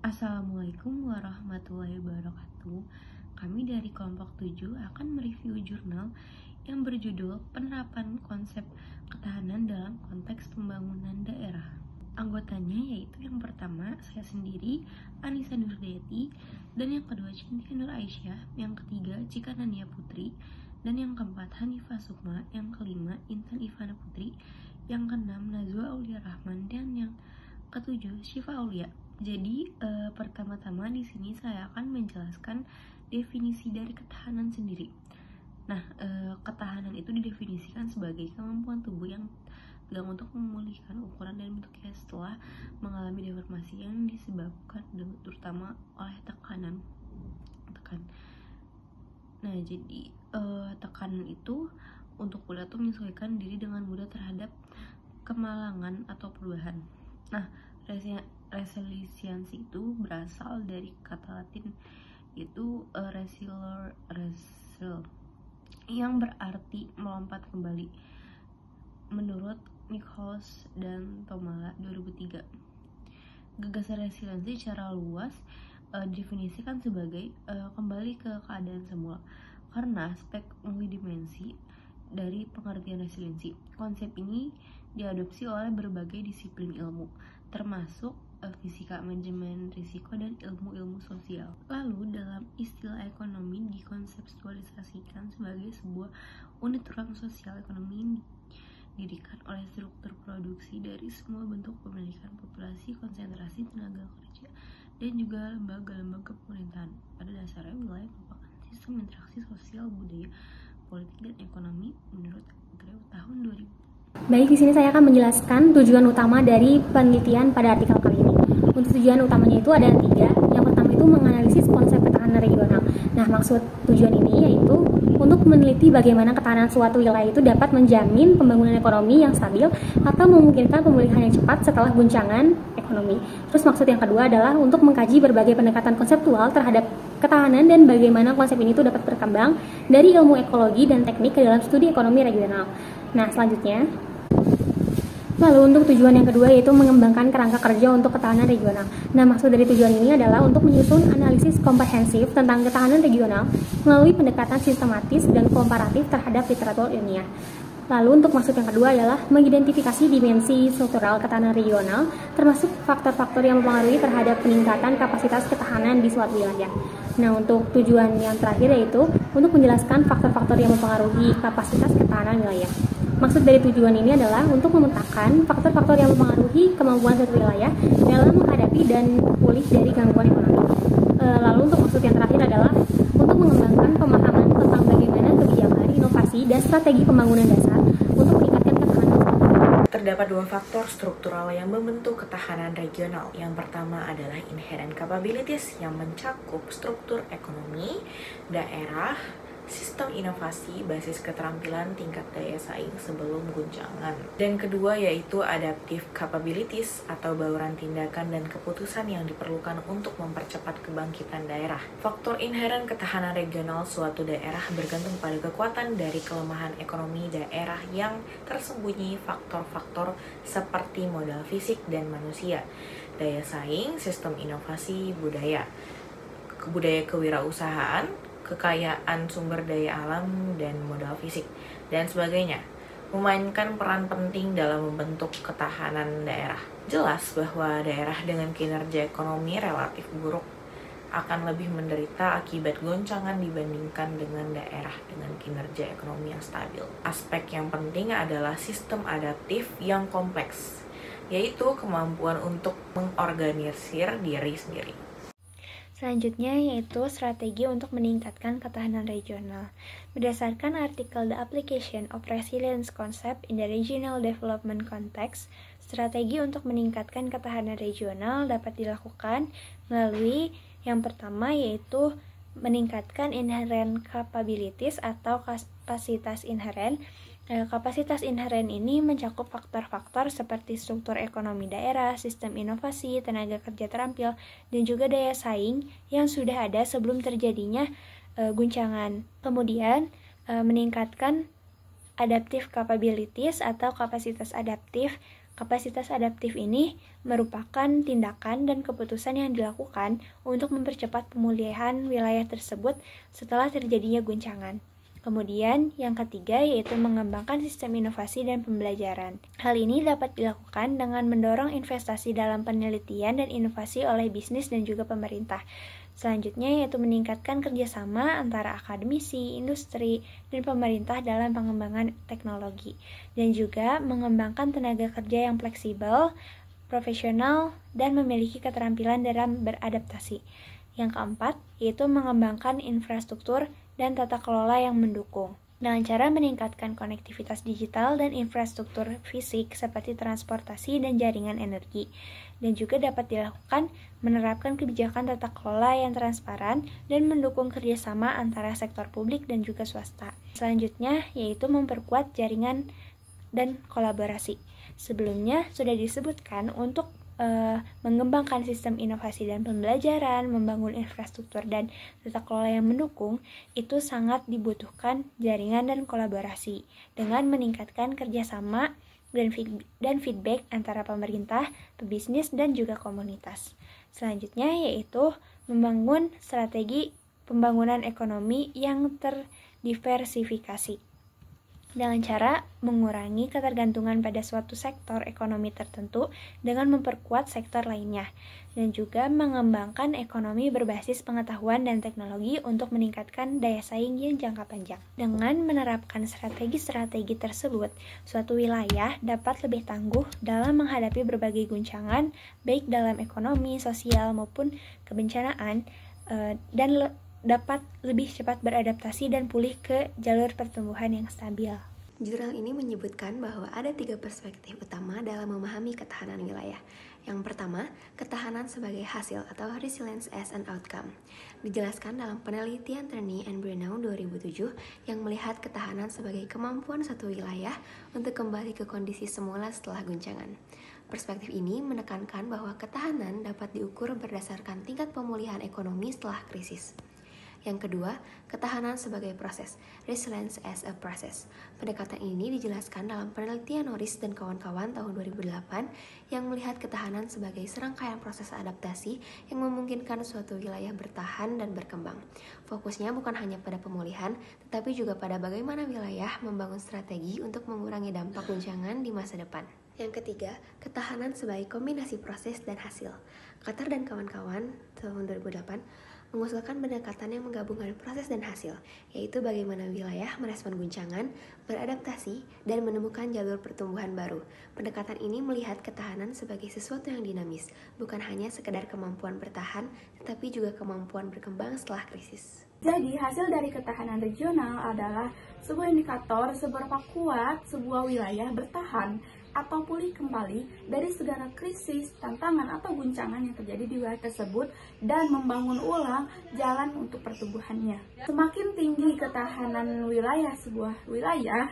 Assalamualaikum warahmatullahi wabarakatuh. Kami dari kelompok 7 akan mereview jurnal yang berjudul Penerapan Konsep Ketahanan dalam Konteks Pembangunan Daerah. Anggotanya yaitu yang pertama saya sendiri, Anissa Nurdayati, dan yang kedua Cintia Nur Aisyah, yang ketiga Cika Nania Putri, dan yang keempat Hanifah Sukma, yang kelima Intan Ivana Putri, yang keenam Nazwa Aulia Rahman, dan yang ketujuh Syifa Aulia. Jadi pertama-tama di sini saya akan menjelaskan definisi dari ketahanan sendiri. Nah, ketahanan itu didefinisikan sebagai kemampuan tubuh yang tegang untuk memulihkan ukuran dan bentuknya setelah mengalami deformasi yang disebabkan terutama oleh tekanan. Nah, jadi tekanan itu untuk kuda tuh menyesuaikan diri dengan mudah terhadap kemalangan atau perubahan. Nah, resiliensi itu berasal dari kata Latin itu resilier yang berarti melompat kembali. Menurut Nichols dan Tomala 2003, gagasan resiliensi secara luas didefinisikan sebagai kembali ke keadaan semula karena aspek multidimensi dari pengertian resiliensi. Konsep ini diadopsi oleh berbagai disiplin ilmu, termasuk fisika, manajemen risiko, dan ilmu-ilmu sosial. Lalu dalam istilah ekonomi dikonseptualisasikan sebagai sebuah unit ruang sosial ekonomi yang didirikan oleh struktur produksi dari semua bentuk pemilikan populasi, konsentrasi tenaga kerja, dan juga lembaga-lembaga pemerintahan. Pada dasarnya wilayah merupakan sistem interaksi sosial, budaya, politik, dan ekonomi menurut Greu tahun 2000. Baik, di sini saya akan menjelaskan tujuan utama dari penelitian pada artikel kali ini. Untuk tujuan utamanya itu ada 3. Yang pertama itu menganalisis konsep ketahanan regional. Nah, maksud tujuan ini yaitu untuk meneliti bagaimana ketahanan suatu wilayah itu dapat menjamin pembangunan ekonomi yang stabil atau memungkinkan pemulihan yang cepat setelah guncangan ekonomi. Terus maksud yang kedua adalah untuk mengkaji berbagai pendekatan konseptual terhadap ketahanan dan bagaimana konsep ini itu dapat berkembang dari ilmu ekologi dan teknik ke dalam studi ekonomi regional. Nah, selanjutnya, lalu untuk tujuan yang kedua yaitu mengembangkan kerangka kerja untuk ketahanan regional. Nah, maksud dari tujuan ini adalah untuk menyusun analisis komprehensif tentang ketahanan regional melalui pendekatan sistematis dan komparatif terhadap literatur ilmiah. Lalu untuk maksud yang kedua adalah mengidentifikasi dimensi struktural ketahanan regional, termasuk faktor-faktor yang mempengaruhi terhadap peningkatan kapasitas ketahanan di suatu wilayah. Nah, untuk tujuan yang terakhir yaitu untuk menjelaskan faktor-faktor yang mempengaruhi kapasitas ketahanan wilayah. Maksud dari tujuan ini adalah untuk memetakan faktor-faktor yang mempengaruhi kemampuan suatu wilayah dalam menghadapi dan pulih dari gangguan ekonomi. Lalu untuk maksud yang terakhir adalah untuk mengembangkan pemahaman tentang bagaimana kebijakan, inovasi, dan strategi pembangunan dasar untuk meningkatkan ketahanan. Terdapat 2 faktor struktural yang membentuk ketahanan regional. Yang pertama adalah inherent capabilities yang mencakup struktur ekonomi, daerah, sistem inovasi, basis keterampilan, tingkat daya saing sebelum guncangan. Dan kedua yaitu adaptive capabilities atau bauran tindakan dan keputusan yang diperlukan untuk mempercepat kebangkitan daerah. Faktor inherent ketahanan regional suatu daerah bergantung pada kekuatan dari kelemahan ekonomi daerah yang tersembunyi faktor-faktor seperti modal fisik dan manusia, daya saing, sistem inovasi, budaya kewirausahaan, kekayaan sumber daya alam, dan modal fisik, dan sebagainya, memainkan peran penting dalam membentuk ketahanan daerah. Jelas bahwa daerah dengan kinerja ekonomi relatif buruk akan lebih menderita akibat goncangan dibandingkan dengan daerah dengan kinerja ekonomi yang stabil. Aspek yang penting adalah sistem adaptif yang kompleks, yaitu kemampuan untuk mengorganisir diri sendiri. Selanjutnya yaitu strategi untuk meningkatkan ketahanan regional. Berdasarkan artikel The Application of Resilience Concept in the Regional Development Context, strategi untuk meningkatkan ketahanan regional dapat dilakukan melalui yang pertama yaitu meningkatkan inherent capabilities atau kapasitas inheren. Kapasitas inheren ini mencakup faktor-faktor seperti struktur ekonomi daerah, sistem inovasi, tenaga kerja terampil, dan juga daya saing yang sudah ada sebelum terjadinya guncangan. Kemudian meningkatkan adaptive capabilities atau kapasitas adaptif. Kapasitas adaptif ini merupakan tindakan dan keputusan yang dilakukan untuk mempercepat pemulihan wilayah tersebut setelah terjadinya guncangan. Kemudian, yang ketiga yaitu mengembangkan sistem inovasi dan pembelajaran. Hal ini dapat dilakukan dengan mendorong investasi dalam penelitian dan inovasi oleh bisnis dan juga pemerintah. Selanjutnya yaitu meningkatkan kerjasama antara akademisi, industri, dan pemerintah dalam pengembangan teknologi. Dan juga mengembangkan tenaga kerja yang fleksibel, profesional, dan memiliki keterampilan dalam beradaptasi. Yang keempat yaitu mengembangkan infrastruktur dan tata kelola yang mendukung dengan cara meningkatkan konektivitas digital dan infrastruktur fisik seperti transportasi dan jaringan energi. Dan juga dapat dilakukan menerapkan kebijakan tata kelola yang transparan dan mendukung kerjasama antara sektor publik dan juga swasta. Selanjutnya yaitu memperkuat jaringan dan kolaborasi. Sebelumnya sudah disebutkan untuk mengembangkan sistem inovasi dan pembelajaran, membangun infrastruktur dan tata kelola yang mendukung, itu sangat dibutuhkan jaringan dan kolaborasi dengan meningkatkan kerjasama dan feedback antara pemerintah, pebisnis, dan juga komunitas. Selanjutnya yaitu membangun strategi pembangunan ekonomi yang terdiversifikasi dengan cara mengurangi ketergantungan pada suatu sektor ekonomi tertentu dengan memperkuat sektor lainnya, dan juga mengembangkan ekonomi berbasis pengetahuan dan teknologi untuk meningkatkan daya saing yang jangka panjang. Dengan menerapkan strategi-strategi tersebut, suatu wilayah dapat lebih tangguh dalam menghadapi berbagai guncangan, baik dalam ekonomi, sosial, maupun kebencanaan, dan dapat lebih cepat beradaptasi dan pulih ke jalur pertumbuhan yang stabil. Jurnal ini menyebutkan bahwa ada 3 perspektif utama dalam memahami ketahanan wilayah. Yang pertama, ketahanan sebagai hasil atau resilience as an outcome. Dijelaskan dalam penelitian Turney and Brenow 2007 yang melihat ketahanan sebagai kemampuan satu wilayah untuk kembali ke kondisi semula setelah guncangan. Perspektif ini menekankan bahwa ketahanan dapat diukur berdasarkan tingkat pemulihan ekonomi setelah krisis. Yang kedua, ketahanan sebagai proses, resilience as a process. Pendekatan ini dijelaskan dalam penelitian Norris dan kawan-kawan tahun 2008 yang melihat ketahanan sebagai serangkaian proses adaptasi yang memungkinkan suatu wilayah bertahan dan berkembang. Fokusnya bukan hanya pada pemulihan, tetapi juga pada bagaimana wilayah membangun strategi untuk mengurangi dampak guncangan di masa depan. Yang ketiga, ketahanan sebagai kombinasi proses dan hasil. Qatar dan kawan-kawan tahun 2008 mengusulkan pendekatan yang menggabungkan proses dan hasil, yaitu bagaimana wilayah merespon guncangan, beradaptasi, dan menemukan jalur pertumbuhan baru. Pendekatan ini melihat ketahanan sebagai sesuatu yang dinamis, bukan hanya sekedar kemampuan bertahan, tetapi juga kemampuan berkembang setelah krisis. Jadi, hasil dari ketahanan regional adalah sebuah indikator seberapa kuat sebuah wilayah bertahan atau pulih kembali dari segala krisis, tantangan, atau guncangan yang terjadi di wilayah tersebut dan membangun ulang jalan untuk pertumbuhannya. Semakin tinggi ketahanan wilayah sebuah wilayah,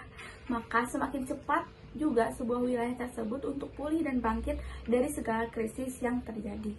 maka semakin cepat juga sebuah wilayah tersebut untuk pulih dan bangkit dari segala krisis yang terjadi.